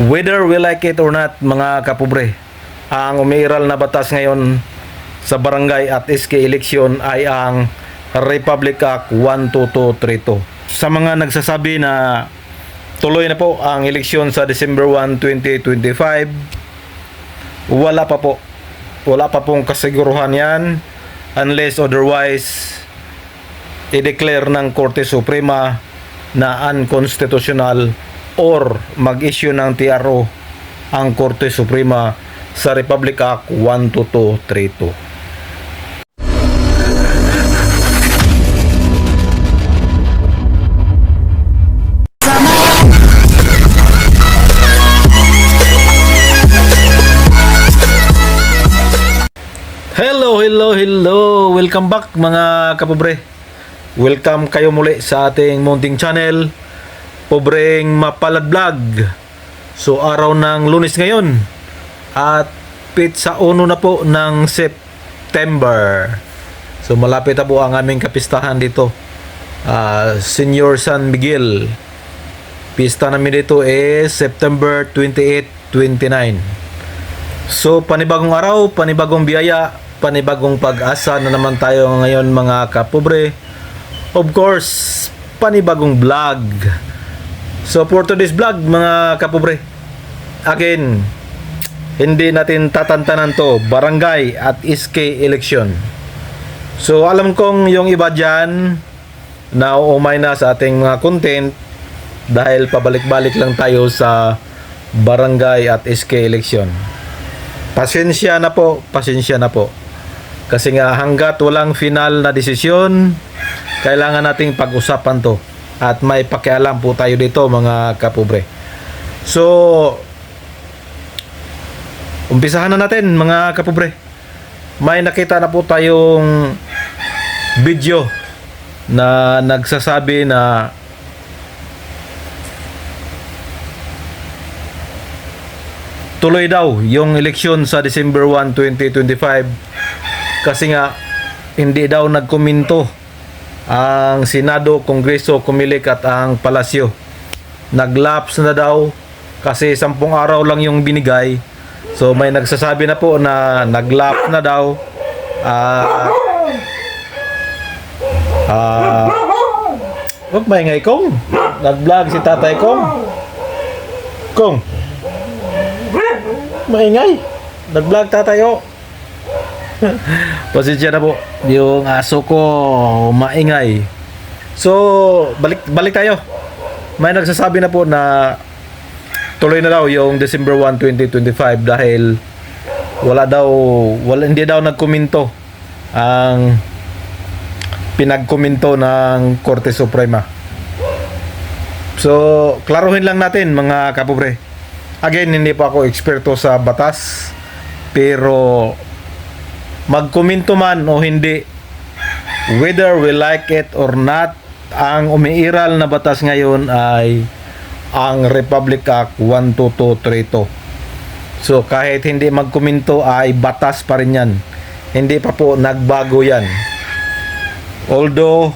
Whether we like it or not, mga kapobre, ang umiiral na batas ngayon sa barangay at SK election ay ang Republic Act 12232. Sa mga nagsasabi na tuloy na po ang eleksyon sa December 1, 2025, wala pa po. Wala pa pong kasiguruhan yan unless otherwise i-declare ng Korte Suprema na unconstitutional or mag-issue ng TRO ang Korte Suprema sa Republic Act 12232. Hello! Welcome back mga kapobre. Welcome kayo muli sa ating munting channel, Pobreng Mapalad Vlog. So araw ng Lunes ngayon at sa 1 na po ng September. So malapit na po ang aming kapistahan dito, Senior San Miguel. Pista namin dito is September 28, 29. So panibagong araw, panibagong biyaya, panibagong pag-asa na naman tayo ngayon mga kapobre. Of course, panibagong vlog. So for today's vlog mga kapobre, again, hindi natin tatantanan to, barangay at SK election. So alam kong yung iba dyan na umay na sa ating mga content dahil pabalik-balik lang tayo sa barangay at SK election. Pasensya na po. Kasi nga hanggat walang final na desisyon, kailangan nating pag-usapan to at may pakialam po tayo dito mga kapobre. So umpisahan na natin mga kapobre. May nakita na po tayong video na nagsasabi na tuloy daw yung eleksyon sa December 1, 2025 kasi nga hindi daw nagkomento ang Senado, Kongreso, Comelec at ang Palasyo. Naglaps na daw kasi 10 araw lang yung binigay. So may nagsasabi na po na naglap na daw. Huwag maingay Kong. Nag-vlog si Tatay Kong. Kong, maingay. Nag-vlog Tatay o. Pasensya na po, yung aso ko maingay. So balik tayo. May nagsasabi na po na tuloy na daw yung December 1, 2025 dahil hindi daw nagkomento ang pinagkomento ng Korte Suprema. So klaruhin lang natin mga kapobre. Again, hindi pa ako eksperto sa batas, pero magkomento man o hindi, whether we like it or not, ang umiiral na batas ngayon ay ang Republic Act 12232. So kahit hindi magkomento ay batas pa rin yan. Hindi pa po nagbago yan. Although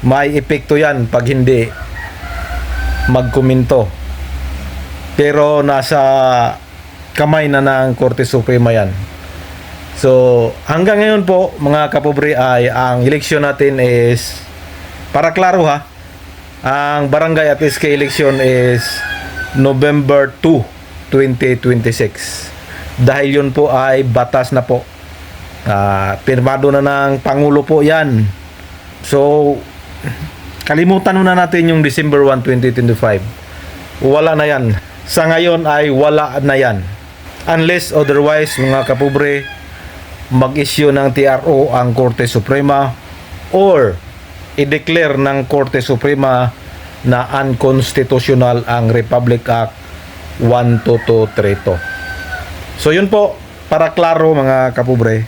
may epekto yan pag hindi magkomento, pero nasa kamay na ng Korte Suprema yan. So hanggang ngayon po mga kapobre ay ang eleksyon natin is, para klaro ha, ang barangay at SK election is November 2, 2026. Dahil yun po ay batas na po. Pirmado na ng Pangulo po yan. So kalimutan na natin yung December 1, 2025. Wala na yan. Sa ngayon ay wala na yan. Unless otherwise mga kapobre, mag-issue ng TRO ang Korte Suprema or i-declare ng Korte Suprema na unconstitutional ang Republic Act 12232. So yun po, para klaro mga kapobre.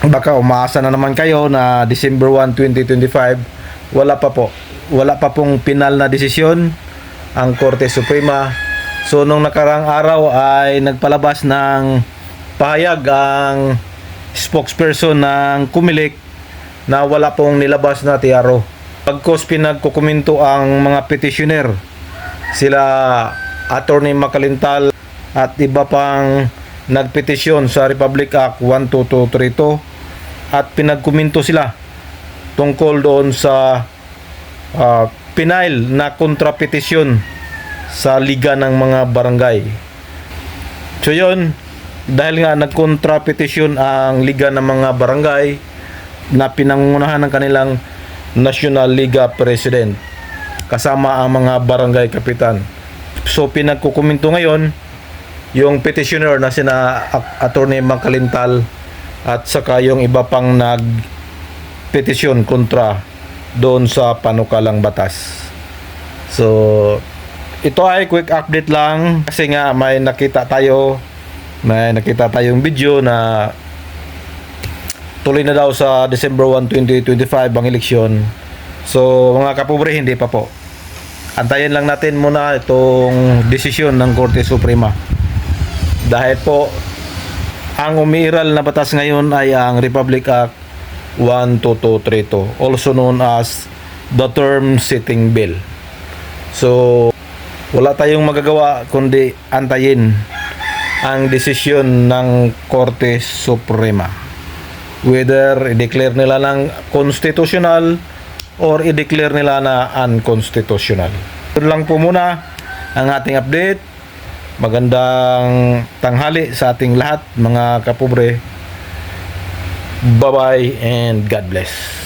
Baka umaasa na naman kayo na December 1, 2025, wala pa pong final na desisyon ang Korte Suprema. So nung nakarang araw ay nagpalabas ng pahayag ang spokesperson ng Comelec na wala pong nilabas na TRO. Pagkos pinagkukomento ang mga petitioner sila Attorney Makalintal at iba pang nagpetisyon sa Republic Act 12232 at pinagkuminto sila tungkol doon sa pinail na kontrapetisyon sa Liga ng mga Barangay. So yun, dahil nga nagkontrapetisyon ang Liga ng mga Barangay na pinangunahan ng kanilang National Liga President kasama ang mga barangay kapitan. So pinagkukuminto ngayon yung petitioner na sina Attorney Makalintal at saka yung iba pang nagpetisyon kontra doon sa panukalang batas. So ito ay quick update lang kasi nga may nakita tayong video na tuloy na daw sa December 1, 2025 ang eleksyon. So mga kapobre, hindi pa po. Antayin lang natin muna itong desisyon ng Korte Suprema. Dahil po ang umiiral na batas ngayon ay ang Republic Act 12232, also known as the Term Setting Bill. So wala tayong magagawa kundi antayin ang desisyon ng Korte Suprema, whether i-declare nila ng constitutional or i-declare nila na unconstitutional. Yun lang po muna ang ating update. Magandang tanghali sa ating lahat mga kapobre. Bye-bye and God bless.